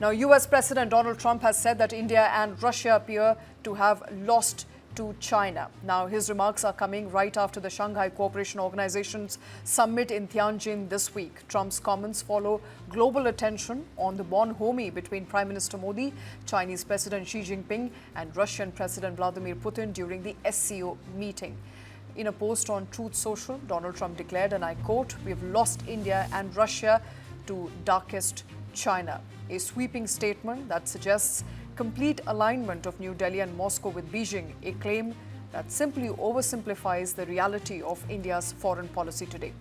Now, US President Donald Trump has said that India and Russia appear to have lost to China. Now, his remarks are coming right after the Shanghai Cooperation Organization's summit in Tianjin this week. Trump's comments follow global attention on the bonhomie between Prime Minister Modi, Chinese President Xi Jinping, and Russian President Vladimir Putin during the SCO meeting. In a post on Truth Social, Donald Trump declared, and I quote, "We've lost India and Russia to darkest China." A sweeping statement that suggests complete alignment of New Delhi and Moscow with Beijing, a claim that simply oversimplifies the reality of India's foreign policy today.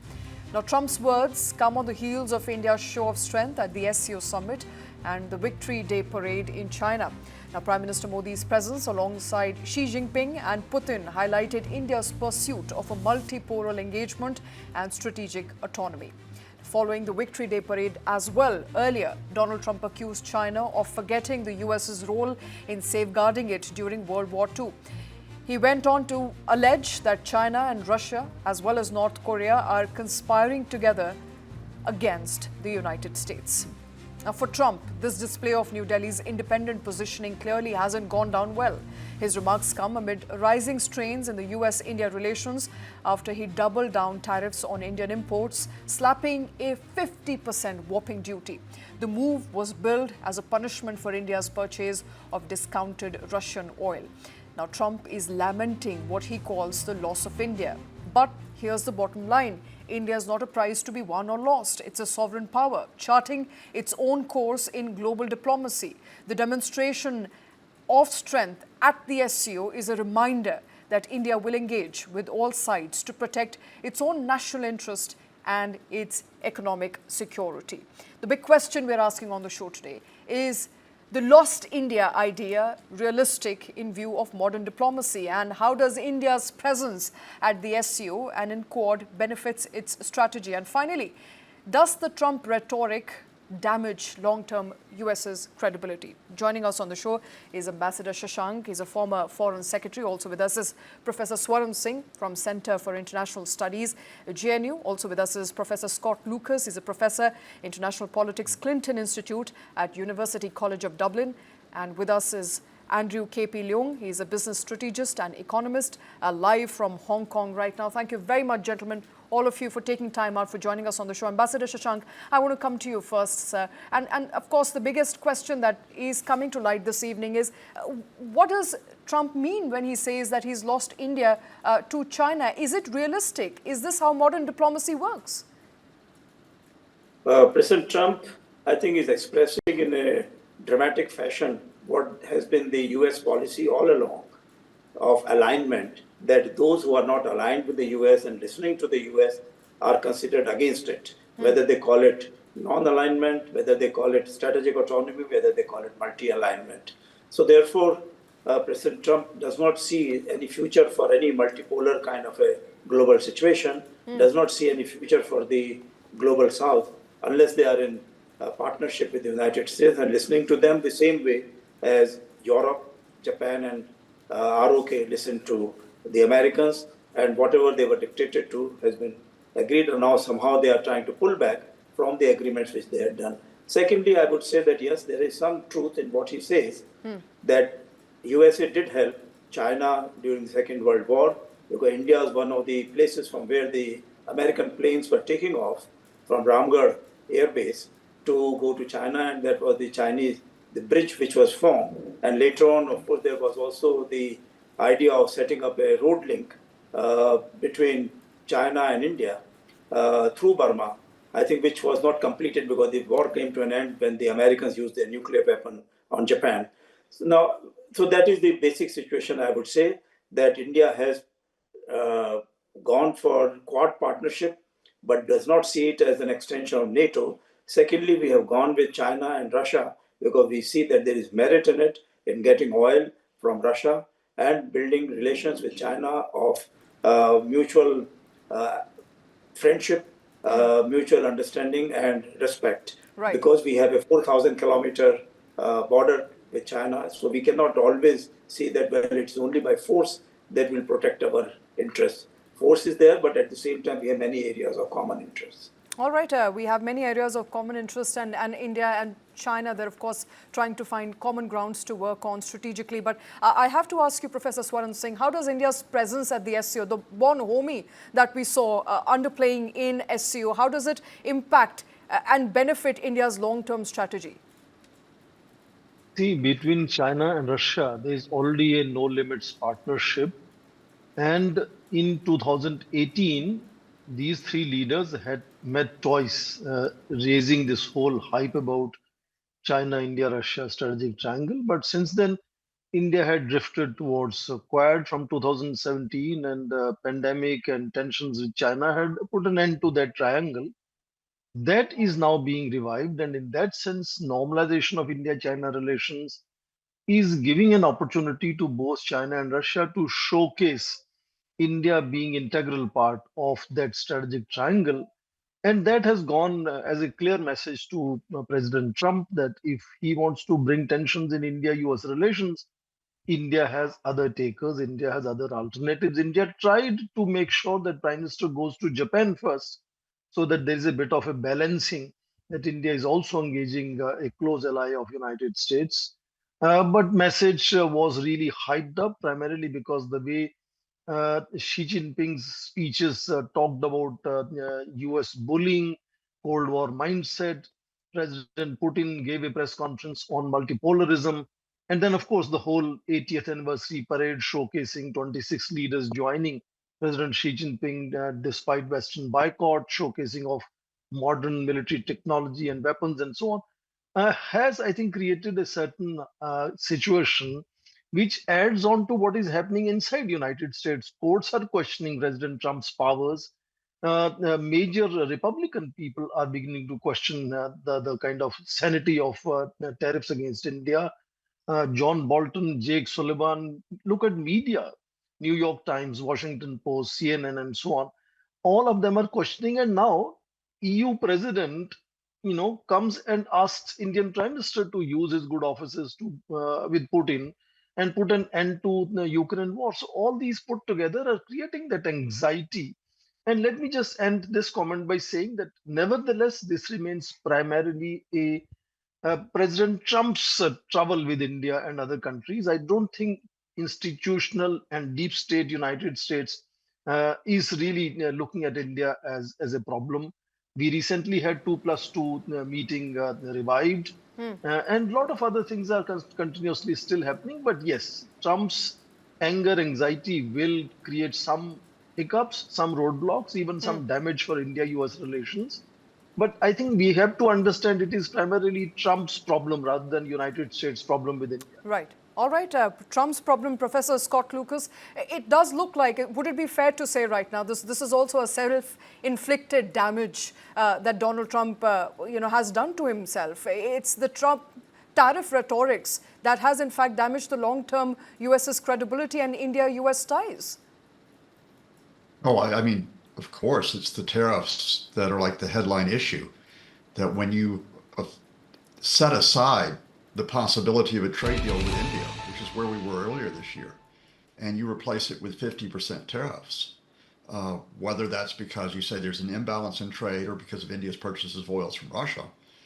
Now, Trump's words come on the heels of India's show of strength at the SCO summit and the Victory Day parade in China. Now, Prime Minister Modi's presence alongside Xi Jinping and Putin highlighted India's pursuit of a multipolar engagement and strategic autonomy. Following the Victory Day parade as well, earlier, Donald Trump accused China of forgetting the US's role in safeguarding it during World War II. He went on to allege that China and Russia, as well as North Korea, are conspiring together against the United States. Now, for Trump, this display of New Delhi's independent positioning clearly hasn't gone down well. His remarks come amid rising strains in the US-India relations after he doubled down tariffs on Indian imports, slapping a 50% whopping duty. The move was billed as a punishment for India's purchase of discounted Russian oil. Now, Trump is lamenting what he calls the loss of India. But here's the bottom line. India is not a prize to be won or lost. It's a sovereign power, charting its own course in global diplomacy. The demonstration of strength at the SCO is a reminder that India will engage with all sides to protect its own national interest and its economic security. The big question we're asking on the show today is the lost India idea realistic in view of modern diplomacy, and how does India's presence at the SCO and in Quad benefits its strategy? And finally, does the Trump rhetoric damage long-term US's credibility? Joining us on the show is Ambassador Shashank. He's a former Foreign Secretary. Also with us is Professor Swaram Singh from Center for International Studies, GNU. Also with us is Professor Scott Lucas. He's a Professor, International Politics, Clinton Institute at University College of Dublin. And with us is Andrew K.P. Leung. He's a business strategist and economist, live from Hong Kong right now. Thank you very much, gentlemen, all of you, for taking time out for joining us on the show. Ambassador Shashank, I want to come to you first, sir. And of course, the biggest question that is coming to light this evening is, what does Trump mean when he says that he's lost India to China? Is it realistic? Is this how modern diplomacy works? President Trump, I think, is expressing in a dramatic fashion what has been the US policy all along of alignment, that those who are not aligned with the US and listening to the US are considered against it, whether they call it non-alignment, whether they call it strategic autonomy, whether they call it multi-alignment. So therefore, President Trump does not see any future for any multipolar kind of a global situation, does not see any future for the global South unless they are in partnership with the United States and listening to them the same way as Europe, Japan, and ROK listened to the Americans, and whatever they were dictated to has been agreed, and now somehow they are trying to pull back from the agreements which they had done. Secondly, I would say that yes, there is some truth in what he says, that USA did help China during the Second World War, because India is one of the places from where the American planes were taking off from Ramgarh Air Base to go to China, and that was the bridge which was formed. And later on, of course, there was also the idea of setting up a road link between China and India through Burma, I think, which was not completed because the war came to an end when the Americans used their nuclear weapon on Japan. So that is the basic situation, I would say, that India has gone for Quad partnership, but does not see it as an extension of NATO. Secondly, we have gone with China and Russia because we see that there is merit in it, in getting oil from Russia and building relations with China of mutual friendship, mutual understanding and respect. Right. Because we have a 4,000-kilometer border with China, so we cannot always see that, well, it's only by force that will protect our interests. Force is there, but at the same time, we have many areas of common interest. All right, we have many areas of common interest, and India and China, they're of course trying to find common grounds to work on strategically. But I have to ask you, Professor Swaran Singh, how does India's presence at the SCO, the bonhomie that we saw underplaying in SCO, how does it impact and benefit India's long-term strategy? See, between China and Russia, there is already a no limits partnership. And in 2018, these three leaders had met twice, raising this whole hype about China, India, Russia strategic triangle. But since then, India had drifted towards Quad from 2017, and pandemic and tensions with China had put an end to that triangle. That is now being revived, and in that sense, normalization of India-China relations is giving an opportunity to both China and Russia to showcase India being integral part of that strategic triangle. And that has gone as a clear message to President Trump that if he wants to bring tensions in India-US relations, India has other takers, India has other alternatives. India tried to make sure that Prime Minister goes to Japan first so that there is a bit of a balancing that India is also engaging a close ally of United States. But message was really hyped up primarily because the way Xi Jinping's speeches talked about US bullying, Cold War mindset. President Putin gave a press conference on multipolarism. And then, of course, the whole 80th anniversary parade showcasing 26 leaders joining President Xi Jinping despite Western boycott, showcasing of modern military technology and weapons and so on, has, I think, created a certain situation which adds on to what is happening inside United States. Courts are questioning President Trump's powers. Major Republican people are beginning to question the kind of sanity of tariffs against India. John Bolton, Jake Sullivan, look at media, New York Times, Washington Post, CNN, and so on. All of them are questioning, and now EU president, comes and asks Indian Prime Minister to use his good offices to with Putin and put an end to the Ukraine war. So all these put together are creating that anxiety. And let me just end this comment by saying that nevertheless, this remains primarily a President Trump's trouble with India and other countries. I don't think institutional and deep state United States is really looking at India as a problem. We recently had 2+2 meeting revived, and a lot of other things are continuously still happening. But yes, Trump's anger, anxiety will create some hiccups, some roadblocks, even some damage for India-US relations. But I think we have to understand it is primarily Trump's problem rather than United States' problem with India. Right. All right. Trump's problem, Professor Scott Lucas. It does look like, would it be fair to say right now, this is also a self-inflicted damage that Donald Trump, has done to himself. It's the Trump tariff rhetorics that has in fact damaged the long-term US's credibility and India-US ties. Oh, I mean, of course, it's the tariffs that are like the headline issue. That when you set aside the possibility of a trade deal with India, which is where we were earlier this year, and you replace it with 50% tariffs, whether that's because you say there's an imbalance in trade or because of India's purchases of oils from Russia,